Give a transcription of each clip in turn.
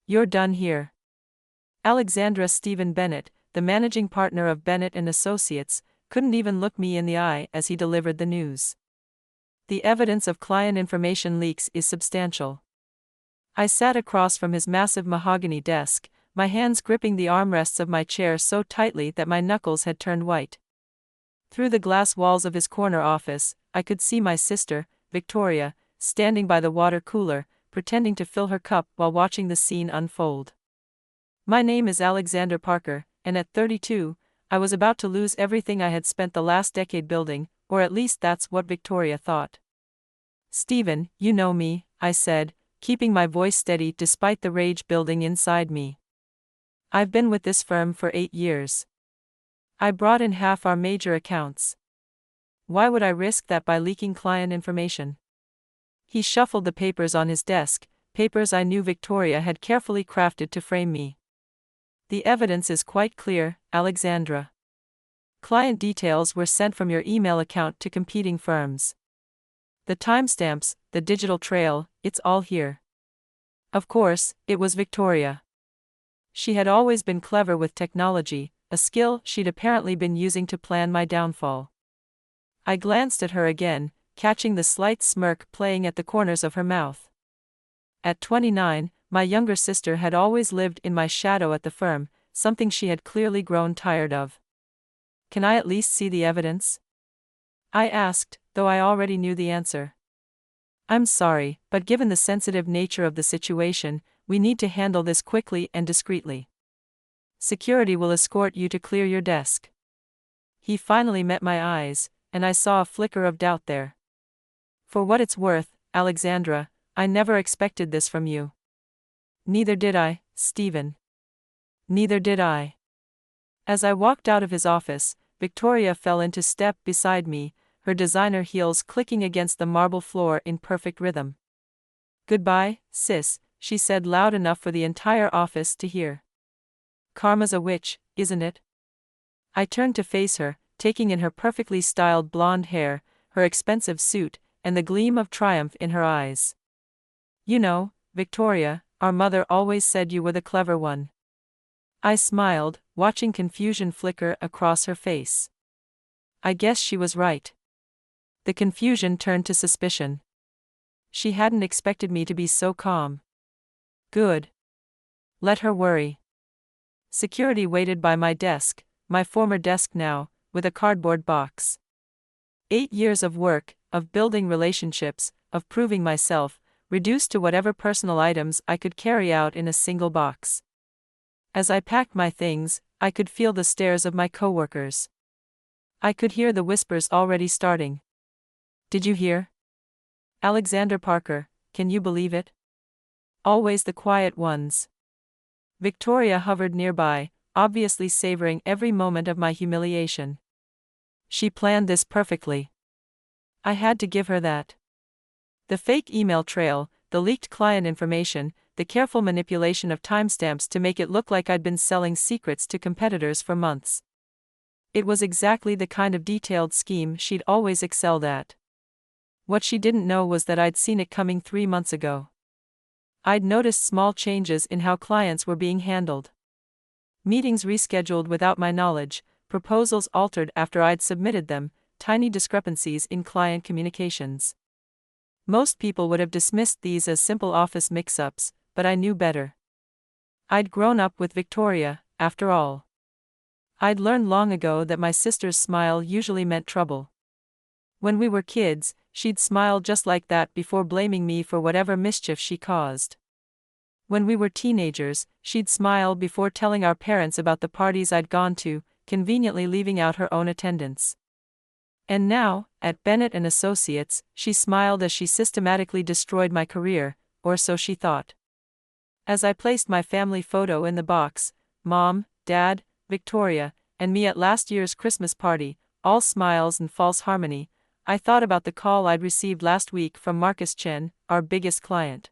You're done here. Alexandra. Stephen Bennett, the managing partner of Bennett and Associates, couldn't even look me in the eye as he delivered the news. The evidence of client information leaks is substantial. I sat across from his massive mahogany desk, my hands gripping the armrests of my chair so tightly that my knuckles had turned white. Through the glass walls of his corner office, I could see my sister, Victoria, standing by the water cooler, pretending to fill her cup while watching the scene unfold. My name is Alexander Parker, and at 32, I was about to lose everything I had spent the last decade building, or at least that's what Victoria thought. Stephen, you know me, I said, keeping my voice steady despite the rage building inside me. I've been with this firm for 8 years. I brought in half our major accounts. Why would I risk that by leaking client information? He shuffled the papers on his desk, papers I knew Victoria had carefully crafted to frame me. The evidence is quite clear, Alexandra. Client details were sent from your email account to competing firms. The timestamps, the digital trail, it's all here. Of course, it was Victoria. She had always been clever with technology, a skill she'd apparently been using to plan my downfall. I glanced at her again, catching the slight smirk playing at the corners of her mouth. At 29, my younger sister had always lived in my shadow at the firm, something she had clearly grown tired of. Can I at least see the evidence? I asked, though I already knew the answer. I'm sorry, but given the sensitive nature of the situation, we need to handle this quickly and discreetly. Security will escort you to clear your desk. He finally met my eyes, and I saw a flicker of doubt there. For what it's worth, Alexandra, I never expected this from you. Neither did I, Stephen. Neither did I. As I walked out of his office, Victoria fell into step beside me, her designer heels clicking against the marble floor in perfect rhythm. Goodbye, sis, she said loud enough for the entire office to hear. Karma's a witch, isn't it? I turned to face her, taking in her perfectly styled blonde hair, her expensive suit, and the gleam of triumph in her eyes. You know, Victoria, our mother always said you were the clever one. I smiled, watching confusion flicker across her face. I guess she was right. The confusion turned to suspicion. She hadn't expected me to be so calm. Good. Let her worry. Security waited by my desk, my former desk now, with a cardboard box. 8 years of work, of building relationships, of proving myself, reduced to whatever personal items I could carry out in a single box. As I packed my things, I could feel the stares of my coworkers. I could hear the whispers already starting. Did you hear? Alexander Parker, can you believe it? Always the quiet ones. Victoria hovered nearby, obviously savoring every moment of my humiliation. She planned this perfectly. I had to give her that. The fake email trail, the leaked client information, the careful manipulation of timestamps to make it look like I'd been selling secrets to competitors for months. It was exactly the kind of detailed scheme she'd always excelled at. What she didn't know was that I'd seen it coming 3 months ago. I'd noticed small changes in how clients were being handled. Meetings rescheduled without my knowledge, proposals altered after I'd submitted them, tiny discrepancies in client communications. Most people would have dismissed these as simple office mix-ups, but I knew better. I'd grown up with Victoria, after all. I'd learned long ago that my sister's smile usually meant trouble. When we were kids, she'd smile just like that before blaming me for whatever mischief she caused. When we were teenagers, she'd smile before telling our parents about the parties I'd gone to, conveniently leaving out her own attendance. And now, at Bennett and Associates, she smiled as she systematically destroyed my career, or so she thought. As I placed my family photo in the box, Mom, Dad, Victoria, and me at last year's Christmas party, all smiles and false harmony, I thought about the call I'd received last week from Marcus Chen, our biggest client.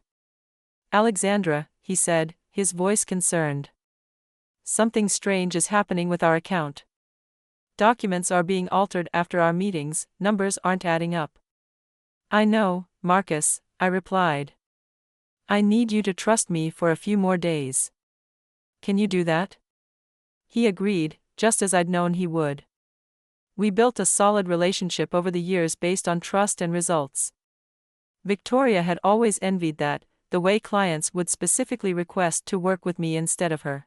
Alexandra, he said, his voice concerned. Something strange is happening with our account. Documents are being altered after our meetings, numbers aren't adding up. I know, Marcus, I replied. I need you to trust me for a few more days. Can you do that? He agreed, just as I'd known he would. We built a solid relationship over the years based on trust and results. Victoria had always envied that, the way clients would specifically request to work with me instead of her.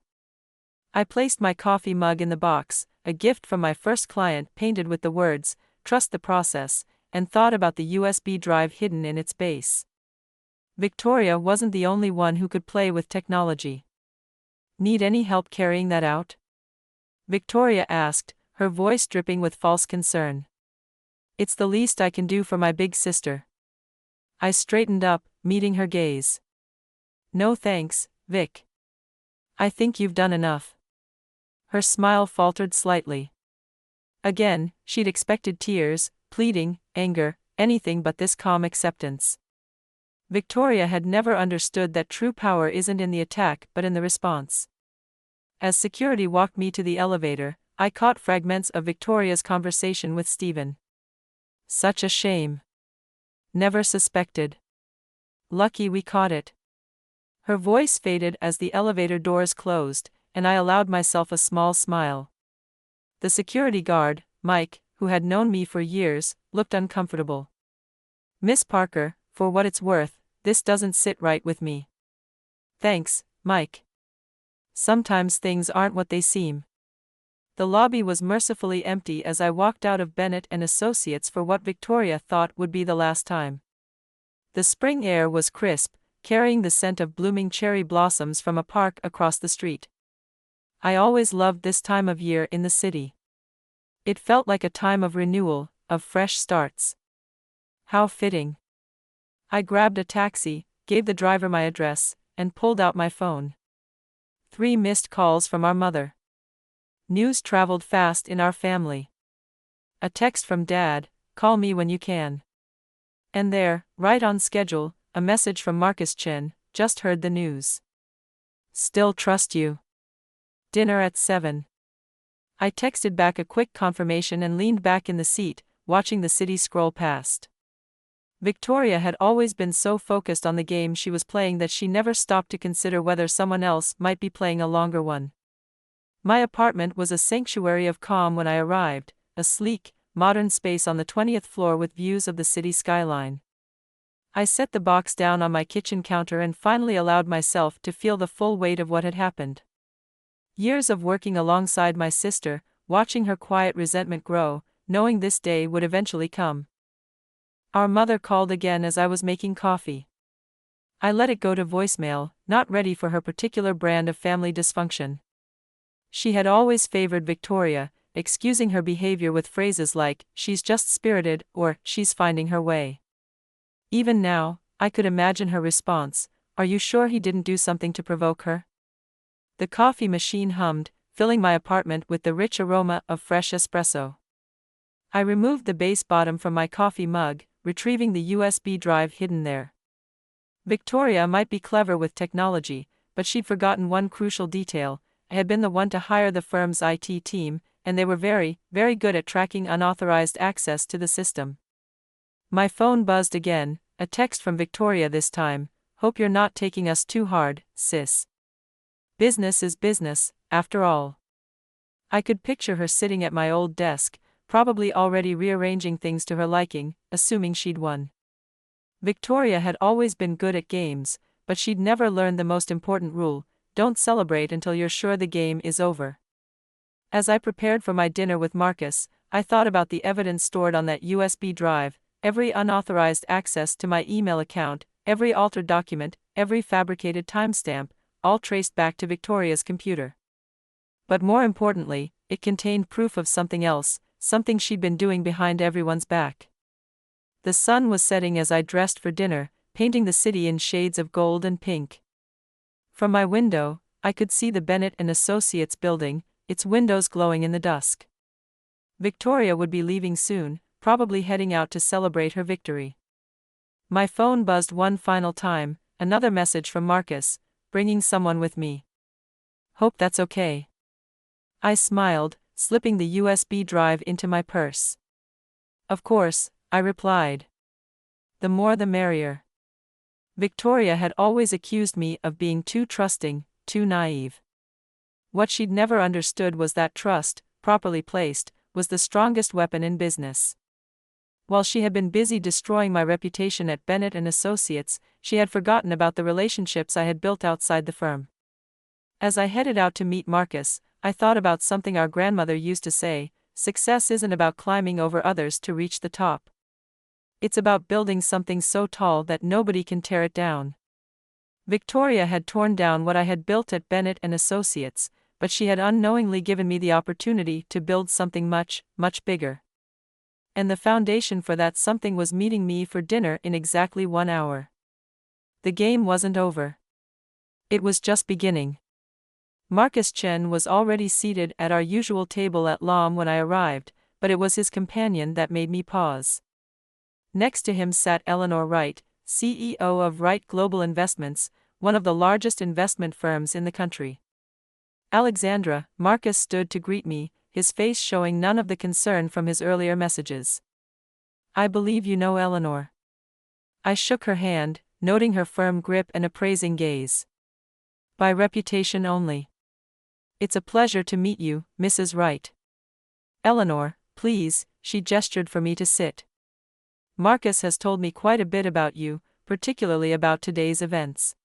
I placed my coffee mug in the box, a gift from my first client painted with the words, "Trust the process," and thought about the USB drive hidden in its base. Victoria wasn't the only one who could play with technology. Need any help carrying that out? Victoria asked, her voice dripping with false concern. It's the least I can do for my big sister. I straightened up, meeting her gaze. No thanks, Vic. I think you've done enough. Her smile faltered slightly. Again, she'd expected tears, pleading, anger, anything but this calm acceptance. Victoria had never understood that true power isn't in the attack but in the response. As security walked me to the elevator, I caught fragments of Victoria's conversation with Stephen. Such a shame. Never suspected. Lucky we caught it. Her voice faded as the elevator doors closed, and I allowed myself a small smile. The security guard, Mike, who had known me for years, looked uncomfortable. Miss Parker, for what it's worth, this doesn't sit right with me. Thanks, Mike. Sometimes things aren't what they seem. The lobby was mercifully empty as I walked out of Bennett and Associates for what Victoria thought would be the last time. The spring air was crisp, carrying the scent of blooming cherry blossoms from a park across the street. I always loved this time of year in the city. It felt like a time of renewal, of fresh starts. How fitting. I grabbed a taxi, gave the driver my address, and pulled out my phone. 3 missed calls from our mother. News traveled fast in our family. A text from Dad, "Call me when you can." And there, right on schedule, a message from Marcus Chen, "Just heard the news. Still trust you. Dinner at 7. I texted back a quick confirmation and leaned back in the seat, watching the city scroll past. Victoria had always been so focused on the game she was playing that she never stopped to consider whether someone else might be playing a longer one. My apartment was a sanctuary of calm when I arrived, a sleek, modern space on the 20th floor with views of the city skyline. I set the box down on my kitchen counter and finally allowed myself to feel the full weight of what had happened. Years of working alongside my sister, watching her quiet resentment grow, knowing this day would eventually come. Our mother called again as I was making coffee. I let it go to voicemail, not ready for her particular brand of family dysfunction. She had always favored Victoria, excusing her behavior with phrases like, "She's just spirited," or "She's finding her way." Even now, I could imagine her response, "Are you sure he didn't do something to provoke her?" The coffee machine hummed, filling my apartment with the rich aroma of fresh espresso. I removed the base bottom from my coffee mug, retrieving the USB drive hidden there. Victoria might be clever with technology, but she'd forgotten one crucial detail. I had been the one to hire the firm's IT team, and they were very, very good at tracking unauthorized access to the system. My phone buzzed again, a text from Victoria this time, "Hope you're not taking us too hard, sis. Business is business, after all." I could picture her sitting at my old desk, probably already rearranging things to her liking, assuming she'd won. Victoria had always been good at games, but she'd never learned the most important rule: don't celebrate until you're sure the game is over. As I prepared for my dinner with Marcus, I thought about the evidence stored on that USB drive, every unauthorized access to my email account, every altered document, every fabricated timestamp, all traced back to Victoria's computer. But more importantly, it contained proof of something else, something she'd been doing behind everyone's back. The sun was setting as I dressed for dinner, painting the city in shades of gold and pink. From my window, I could see the Bennett and Associates building, its windows glowing in the dusk. Victoria would be leaving soon, probably heading out to celebrate her victory. My phone buzzed one final time, another message from Marcus, "Bringing someone with me. Hope that's okay." I smiled, slipping the USB drive into my purse. "Of course," I replied. "The more the merrier." Victoria had always accused me of being too trusting, too naive. What she'd never understood was that trust, properly placed, was the strongest weapon in business. While she had been busy destroying my reputation at Bennett and Associates, she had forgotten about the relationships I had built outside the firm. As I headed out to meet Marcus, I thought about something our grandmother used to say: success isn't about climbing over others to reach the top. It's about building something so tall that nobody can tear it down. Victoria had torn down what I had built at Bennett and Associates, but she had unknowingly given me the opportunity to build something much, much bigger. And the foundation for that something was meeting me for dinner in exactly 1 hour. The game wasn't over. It was just beginning. Marcus Chen was already seated at our usual table at LAM when I arrived, but it was his companion that made me pause. Next to him sat Eleanor Wright, CEO of Wright Global Investments, one of the largest investment firms in the country. Alexandra, Marcus stood to greet me, his face showing none of the concern from his earlier messages. I believe you know Eleanor. I shook her hand, noting her firm grip and appraising gaze. By reputation only. It's a pleasure to meet you, Mrs. Wright. Eleanor, please, she gestured for me to sit. Marcus has told me quite a bit about you, particularly about today's events.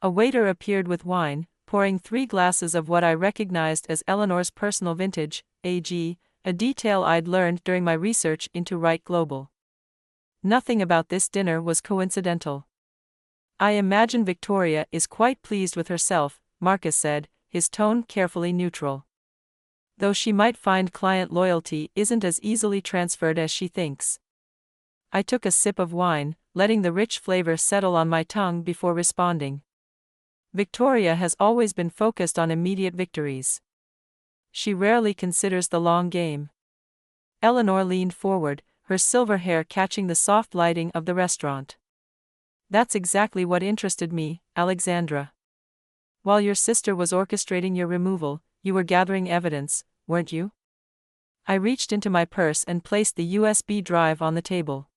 A waiter appeared with wine, pouring 3 glasses of what I recognized as Eleanor's personal vintage, AG, a detail I'd learned during my research into Wright Global. Nothing about this dinner was coincidental. I imagine Victoria is quite pleased with herself, Marcus said, his tone carefully neutral. Though she might find client loyalty isn't as easily transferred as she thinks. I took a sip of wine, letting the rich flavor settle on my tongue before responding. Victoria has always been focused on immediate victories. She rarely considers the long game. Eleanor leaned forward, her silver hair catching the soft lighting of the restaurant. That's exactly what interested me, Alexandra. While your sister was orchestrating your removal, you were gathering evidence, weren't you? I reached into my purse and placed the USB drive on the table.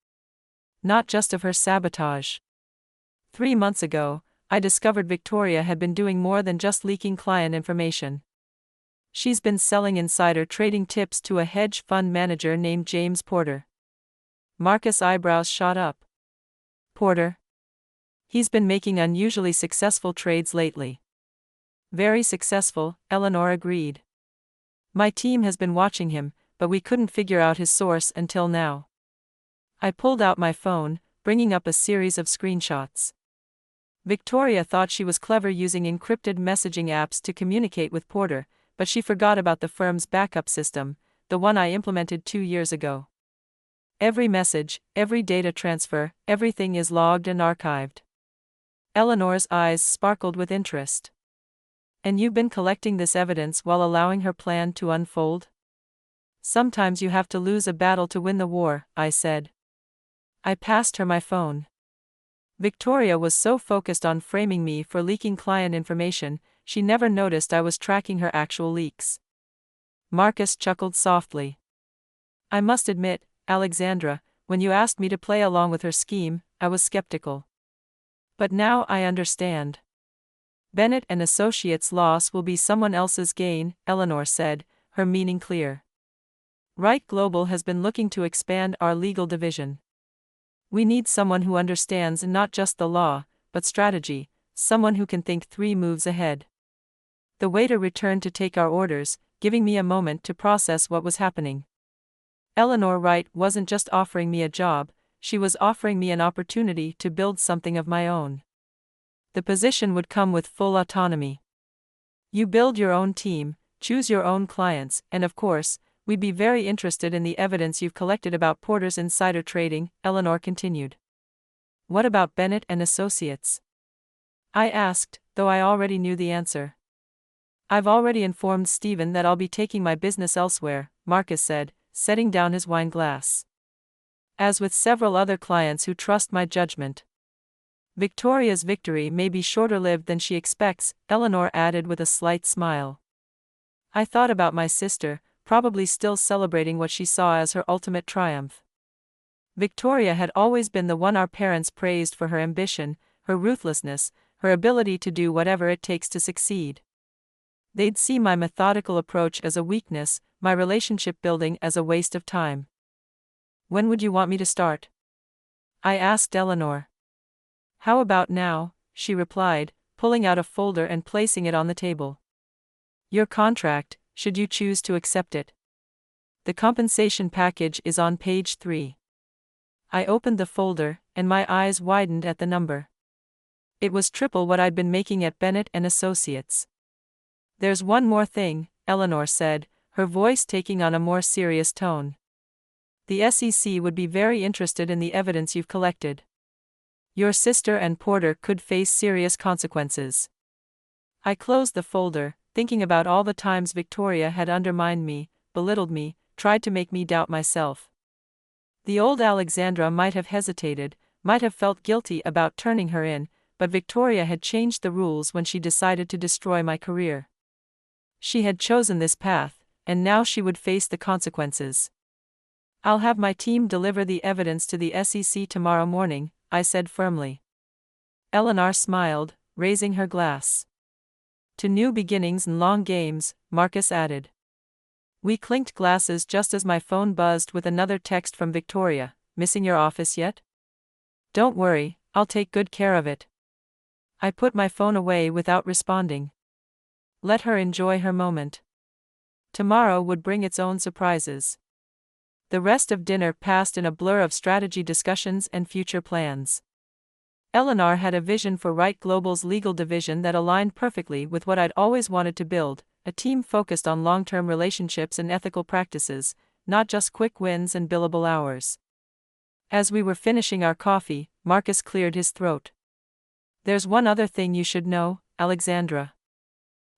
Not just of her sabotage. 3 months ago, I discovered Victoria had been doing more than just leaking client information. She's been selling insider trading tips to a hedge fund manager named James Porter. Marcus' eyebrows shot up. Porter? He's been making unusually successful trades lately. Very successful, Eleanor agreed. My team has been watching him, but we couldn't figure out his source until now. I pulled out my phone, bringing up a series of screenshots. Victoria thought she was clever using encrypted messaging apps to communicate with Porter, but she forgot about the firm's backup system, the one I implemented 2 years ago. Every message, every data transfer, everything is logged and archived. Eleanor's eyes sparkled with interest. And you've been collecting this evidence while allowing her plan to unfold? Sometimes you have to lose a battle to win the war, I said. I passed her my phone. Victoria was so focused on framing me for leaking client information, she never noticed I was tracking her actual leaks. Marcus chuckled softly. I must admit, Alexandra, when you asked me to play along with her scheme, I was skeptical. But now I understand. Bennett and Associates' loss will be someone else's gain, Eleanor said, her meaning clear. Wright Global has been looking to expand our legal division. We need someone who understands not just the law, but strategy, someone who can think 3 moves ahead. The waiter returned to take our orders, giving me a moment to process what was happening. Eleanor Wright wasn't just offering me a job, she was offering me an opportunity to build something of my own. The position would come with full autonomy. You build your own team, choose your own clients, and of course, we'd be very interested in the evidence you've collected about Porter's insider trading, Eleanor continued. What about Bennett and Associates? I asked, though I already knew the answer. I've already informed Stephen that I'll be taking my business elsewhere, Marcus said, setting down his wine glass. As with several other clients who trust my judgment. Victoria's victory may be shorter-lived than she expects, Eleanor added with a slight smile. I thought about my sister, probably still celebrating what she saw as her ultimate triumph. Victoria had always been the one our parents praised for her ambition, her ruthlessness, her ability to do whatever it takes to succeed. They'd see my methodical approach as a weakness, my relationship building as a waste of time. "When would you want me to start?" I asked Eleanor. "How about now?" she replied, pulling out a folder and placing it on the table. "Your contract, should you choose to accept it. The compensation package is on page 3. I opened the folder, and my eyes widened at the number. It was triple what I'd been making at Bennett and Associates. "There's one more thing," Eleanor said, her voice taking on a more serious tone. "The SEC would be very interested in the evidence you've collected. Your sister and Porter could face serious consequences." I closed the folder, thinking about all the times Victoria had undermined me, belittled me, tried to make me doubt myself. The old Alexandra might have hesitated, might have felt guilty about turning her in, but Victoria had changed the rules when she decided to destroy my career. She had chosen this path, and now she would face the consequences. "I'll have my team deliver the evidence to the SEC tomorrow morning," I said firmly. Eleanor smiled, raising her glass. "To new beginnings and long games," Marcus added. We clinked glasses just as my phone buzzed with another text from Victoria. "Missing your office yet?" "Don't worry, I'll take good care of it." I put my phone away without responding. Let her enjoy her moment. Tomorrow would bring its own surprises. The rest of dinner passed in a blur of strategy discussions and future plans. Eleanor had a vision for Wright Global's legal division that aligned perfectly with what I'd always wanted to build, a team focused on long-term relationships and ethical practices, not just quick wins and billable hours. As we were finishing our coffee, Marcus cleared his throat. "There's one other thing you should know, Alexandra.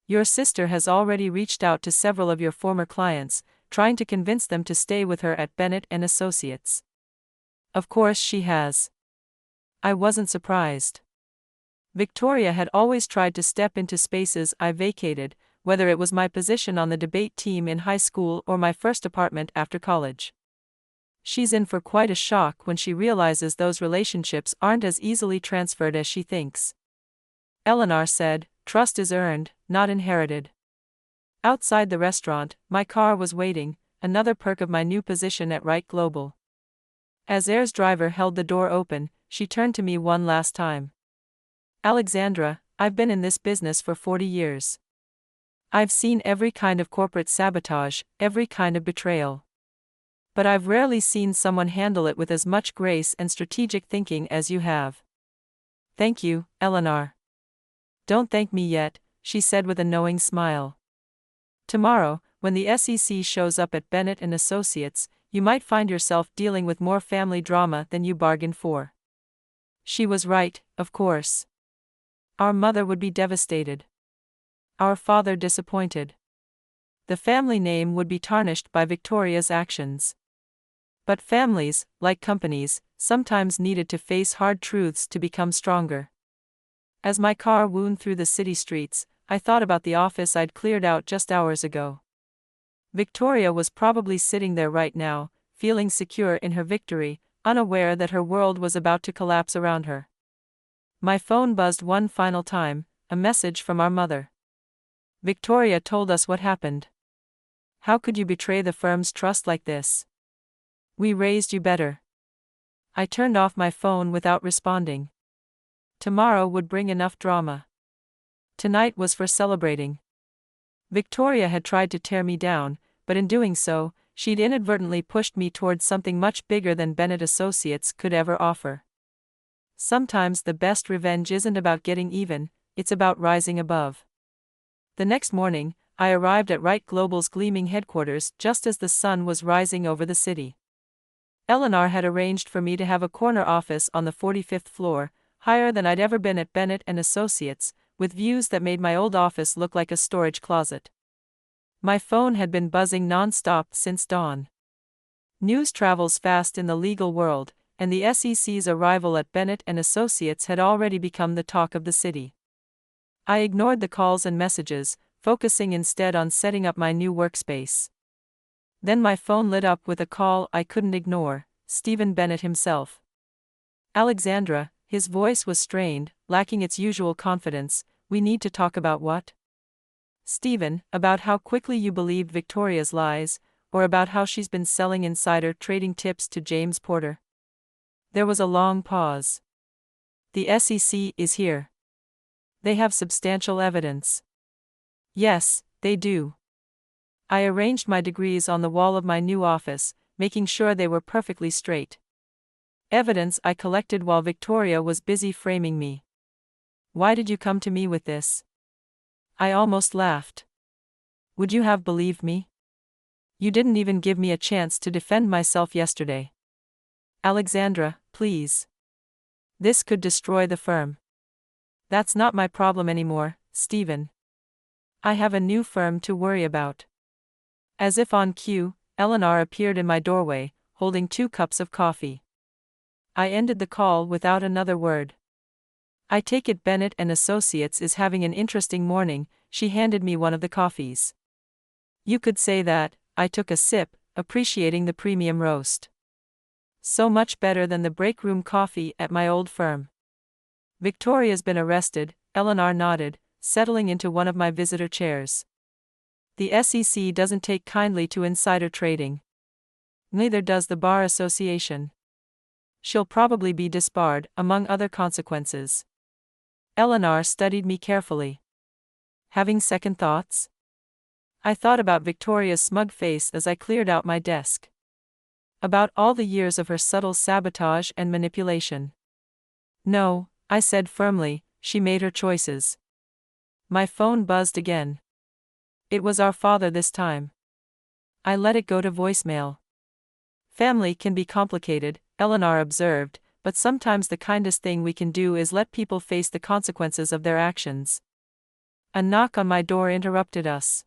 Your sister has already reached out to several of your former clients, trying to convince them to stay with her at Bennett and Associates." Of course she has. I wasn't surprised. Victoria had always tried to step into spaces I vacated, whether it was my position on the debate team in high school or my first apartment after college. She's in for quite a shock when she realizes those relationships aren't as easily transferred as she thinks. Eleanor said, "Trust is earned, not inherited." Outside the restaurant, my car was waiting, another perk of my new position at Wright Global. As Air's driver held the door open, she turned to me one last time. "Alexandra, I've been in this business for 40 years. I've seen every kind of corporate sabotage, every kind of betrayal. But I've rarely seen someone handle it with as much grace and strategic thinking as you have." "Thank you, Eleanor." "Don't thank me yet," she said with a knowing smile. "Tomorrow, when the SEC shows up at Bennett and Associates, you might find yourself dealing with more family drama than you bargained for." She was right, of course. Our mother would be devastated. Our father disappointed. The family name would be tarnished by Victoria's actions. But families, like companies, sometimes needed to face hard truths to become stronger. As my car wound through the city streets, I thought about the office I'd cleared out just hours ago. Victoria was probably sitting there right now, feeling secure in her victory, unaware that her world was about to collapse around her. My phone buzzed one final time, a message from our mother. "Victoria told us what happened. How could you betray the firm's trust like this? We raised you better." I turned off my phone without responding. Tomorrow would bring enough drama. Tonight was for celebrating. Victoria had tried to tear me down, but in doing so, she'd inadvertently pushed me towards something much bigger than Bennett Associates could ever offer. Sometimes the best revenge isn't about getting even, it's about rising above. The next morning, I arrived at Wright Global's gleaming headquarters just as the sun was rising over the city. Eleanor had arranged for me to have a corner office on the 45th floor, higher than I'd ever been at Bennett and Associates, with views that made my old office look like a storage closet. My phone had been buzzing non-stop since dawn. News travels fast in the legal world, and the SEC's arrival at Bennett and Associates had already become the talk of the city. I ignored the calls and messages, focusing instead on setting up my new workspace. Then my phone lit up with a call I couldn't ignore, Stephen Bennett himself. "Alexandra," his voice was strained, lacking its usual confidence. We need to talk about what? Stephen, about how quickly you believed Victoria's lies, or about how she's been selling insider trading tips to James Porter. There was a long pause. The SEC is here. They have substantial evidence. Yes, they do. I arranged my degrees on the wall of my new office, making sure they were perfectly straight. Evidence I collected while Victoria was busy framing me. Why did you come to me with this? I almost laughed. Would you have believed me? You didn't even give me a chance to defend myself yesterday. Alexandra, please. This could destroy the firm. That's not my problem anymore, Stephen. I have a new firm to worry about. As if on cue, Eleanor appeared in my doorway, holding 2 cups of coffee. I ended the call without another word. I take it Bennett and Associates is having an interesting morning. She handed me one of the coffees. You could say that. I took a sip, appreciating the premium roast. So much better than the break room coffee at my old firm. Victoria's been arrested, Eleanor nodded, settling into one of my visitor chairs. The SEC doesn't take kindly to insider trading. Neither does the Bar Association. She'll probably be disbarred, among other consequences. Eleanor studied me carefully. Having second thoughts? I thought about Victoria's smug face as I cleared out my desk. About all the years of her subtle sabotage and manipulation. No, I said firmly, she made her choices. My phone buzzed again. It was our father this time. I let it go to voicemail. Family can be complicated, Eleanor observed, but sometimes the kindest thing we can do is let people face the consequences of their actions. A knock on my door interrupted us.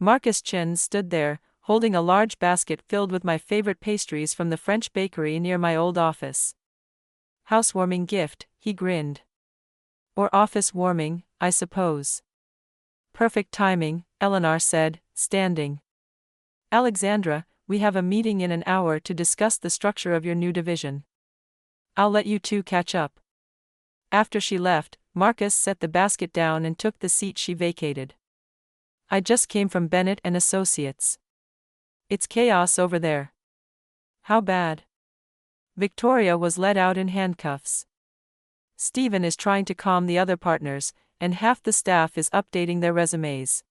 Marcus Chen stood there, holding a large basket filled with my favorite pastries from the French bakery near my old office. Housewarming gift, he grinned. Or office warming, I suppose. Perfect timing, Eleanor said, standing. Alexandra, we have a meeting in an hour to discuss the structure of your new division. I'll let you two catch up. After she left, Marcus set the basket down and took the seat she vacated. I just came from Bennett and Associates. It's chaos over there. How bad? Victoria was led out in handcuffs. Stephen is trying to calm the other partners, and half the staff is updating their resumes.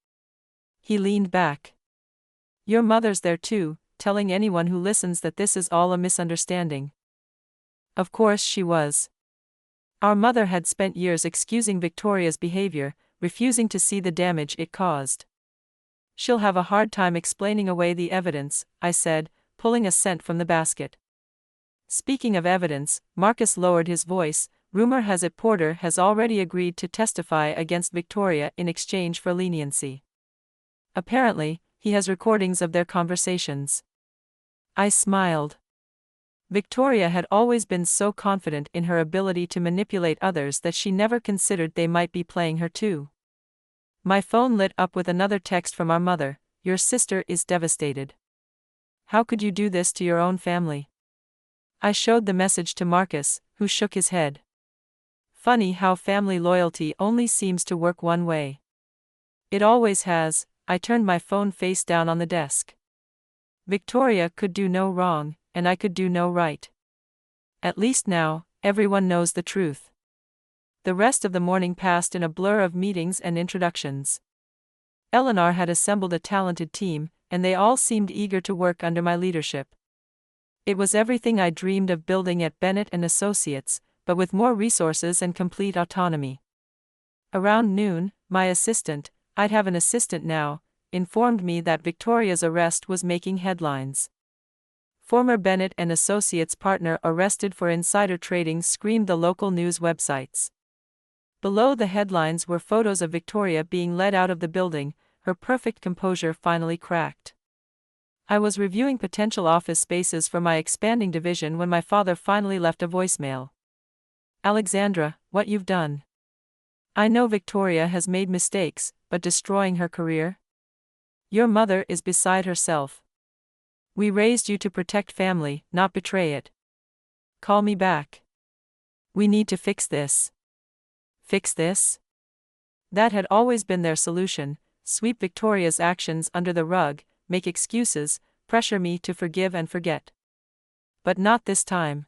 He leaned back. Your mother's there too, telling anyone who listens that this is all a misunderstanding. Of course she was. Our mother had spent years excusing Victoria's behavior, refusing to see the damage it caused. She'll have a hard time explaining away the evidence, I said, pulling a cent from the basket. Speaking of evidence, Marcus lowered his voice. Rumor has it Porter has already agreed to testify against Victoria in exchange for leniency. Apparently, he has recordings of their conversations. I smiled. Victoria had always been so confident in her ability to manipulate others that she never considered they might be playing her too. My phone lit up with another text from our mother. Your sister is devastated. How could you do this to your own family? I showed the message to Marcus, who shook his head. Funny how family loyalty only seems to work one way. It always has. I turned my phone face down on the desk. Victoria could do no wrong, and I could do no right. At least now, everyone knows the truth. The rest of the morning passed in a blur of meetings and introductions. Eleanor had assembled a talented team, and they all seemed eager to work under my leadership. It was everything I dreamed of building at Bennett and Associates, but with more resources and complete autonomy. Around noon, my assistant, I'd have an assistant now, informed me that Victoria's arrest was making headlines. Former Bennett and Associates partner arrested for insider trading screamed the local news websites. Below the headlines were photos of Victoria being led out of the building, her perfect composure finally cracked. I was reviewing potential office spaces for my expanding division when my father finally left a voicemail. Alexandra, what you've done. I know Victoria has made mistakes, but destroying her career? Your mother is beside herself. We raised you to protect family, not betray it. Call me back. We need to fix this. Fix this? That had always been their solution: sweep Victoria's actions under the rug, make excuses, pressure me to forgive and forget. But not this time.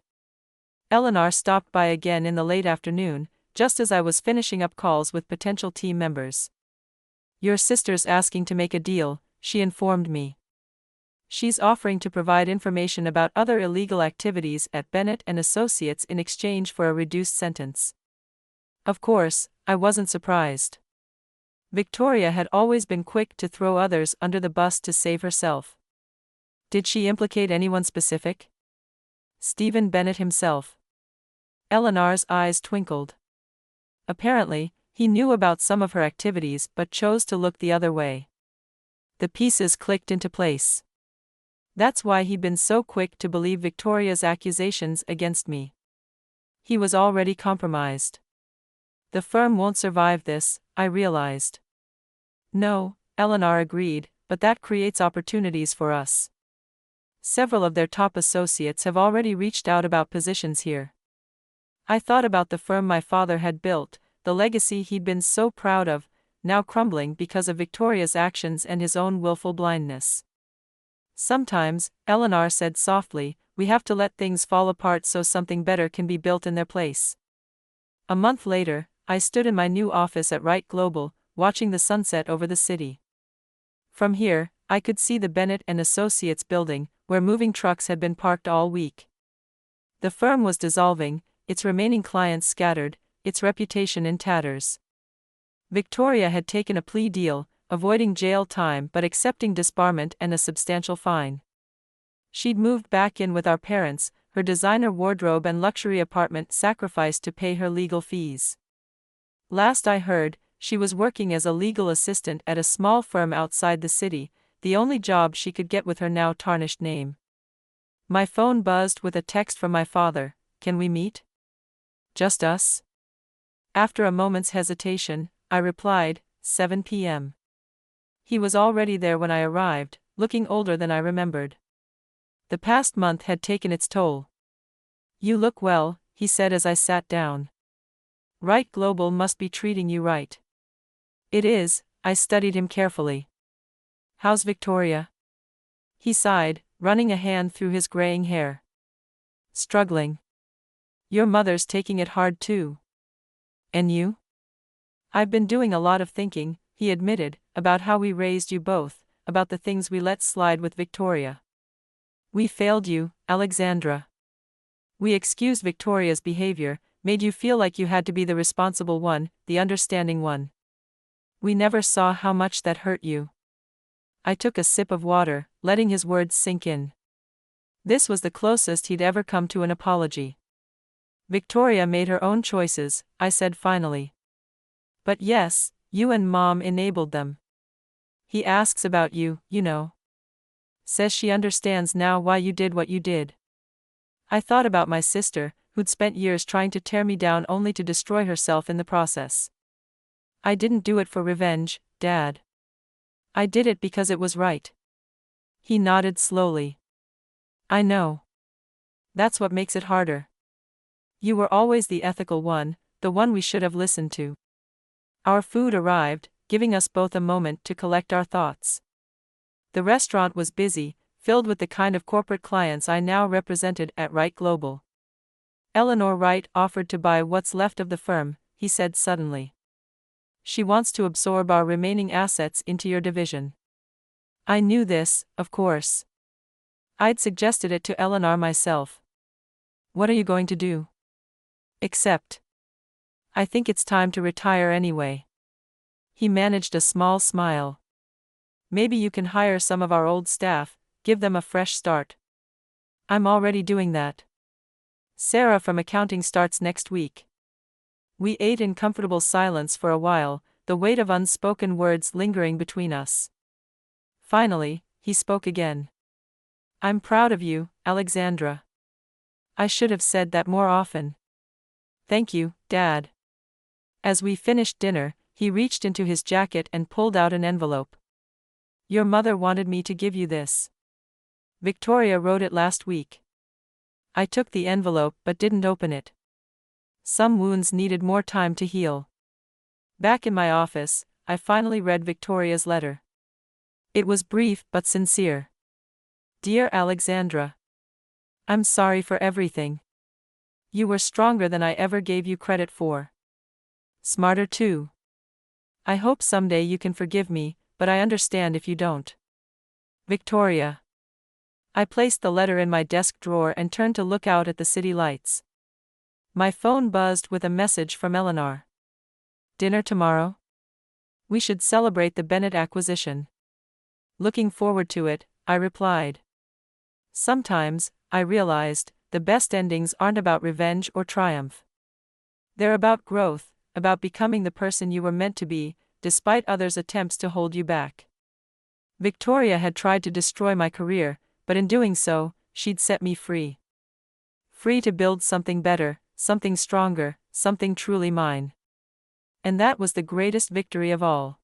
Eleanor stopped by again in the late afternoon, just as I was finishing up calls with potential team members. "Your sister's asking to make a deal," she informed me. "She's offering to provide information about other illegal activities at Bennett and Associates in exchange for a reduced sentence." Of course, I wasn't surprised. Victoria had always been quick to throw others under the bus to save herself. Did she implicate anyone specific? Stephen Bennett himself. Eleanor's eyes twinkled. Apparently, he knew about some of her activities but chose to look the other way. The pieces clicked into place. That's why he'd been so quick to believe Victoria's accusations against me. He was already compromised. The firm won't survive this, I realized. No, Eleanor agreed, but that creates opportunities for us. Several of their top associates have already reached out about positions here. I thought about the firm my father had built, the legacy he'd been so proud of, now crumbling because of Victoria's actions and his own willful blindness. "Sometimes," Eleanor said softly, "we have to let things fall apart so something better can be built in their place." A month later, I stood in my new office at Wright Global, watching the sunset over the city. From here, I could see the Bennett and Associates building, where moving trucks had been parked all week. The firm was dissolving, its remaining clients scattered, its reputation in tatters. Victoria had taken a plea deal, avoiding jail time but accepting disbarment and a substantial fine. She'd moved back in with our parents, her designer wardrobe and luxury apartment sacrificed to pay her legal fees. Last I heard, she was working as a legal assistant at a small firm outside the city, the only job she could get with her now tarnished name. My phone buzzed with a text from my father. "Can we meet? Just us?" After a moment's hesitation, I replied, 7 p.m. He was already there when I arrived, looking older than I remembered. The past month had taken its toll. "You look well," he said as I sat down. "Wright Global must be treating you right." "It is," I studied him carefully. "How's Victoria?" He sighed, running a hand through his graying hair. "Struggling. Your mother's taking it hard too." "And you?" "I've been doing a lot of thinking," he admitted, "about how we raised you both, about the things we let slide with Victoria. We failed you, Alexandra. We excused Victoria's behavior, made you feel like you had to be the responsible one, the understanding one. We never saw how much that hurt you." I took a sip of water, letting his words sink in. This was the closest he'd ever come to an apology. "Victoria made her own choices," I said finally. "But yes, you and Mom enabled them. He asks about you, you know. Says she understands now why you did what you did." I thought about my sister, who'd spent years trying to tear me down only to destroy herself in the process. "I didn't do it for revenge, Dad. I did it because it was right." He nodded slowly. "I know. That's what makes it harder. You were always the ethical one, the one we should have listened to." Our food arrived, giving us both a moment to collect our thoughts. The restaurant was busy, filled with the kind of corporate clients I now represented at Wright Global. "Eleanor Wright offered to buy what's left of the firm," he said suddenly. "She wants to absorb our remaining assets into your division." I knew this, of course. I'd suggested it to Eleanor myself. "What are you going to do?" "Accept. I think it's time to retire anyway." He managed a small smile. "Maybe you can hire some of our old staff, give them a fresh start." "I'm already doing that. Sarah from accounting starts next week." We ate in comfortable silence for a while, the weight of unspoken words lingering between us. Finally, he spoke again. "I'm proud of you, Alexandra. I should have said that more often." "Thank you, Dad." As we finished dinner, he reached into his jacket and pulled out an envelope. "Your mother wanted me to give you this. Victoria wrote it last week." I took the envelope but didn't open it. Some wounds needed more time to heal. Back in my office, I finally read Victoria's letter. It was brief but sincere. Dear Alexandra, I'm sorry for everything. You were stronger than I ever gave you credit for. Smarter too. I hope someday you can forgive me, but I understand if you don't. Victoria. I placed the letter in my desk drawer and turned to look out at the city lights. My phone buzzed with a message from Eleanor. Dinner tomorrow? We should celebrate the Bennett acquisition. Looking forward to it, I replied. Sometimes, I realized, the best endings aren't about revenge or triumph. They're about growth, about becoming the person you were meant to be, despite others' attempts to hold you back. Victoria had tried to destroy my career, but in doing so, she'd set me free. Free to build something better, something stronger, something truly mine. And that was the greatest victory of all.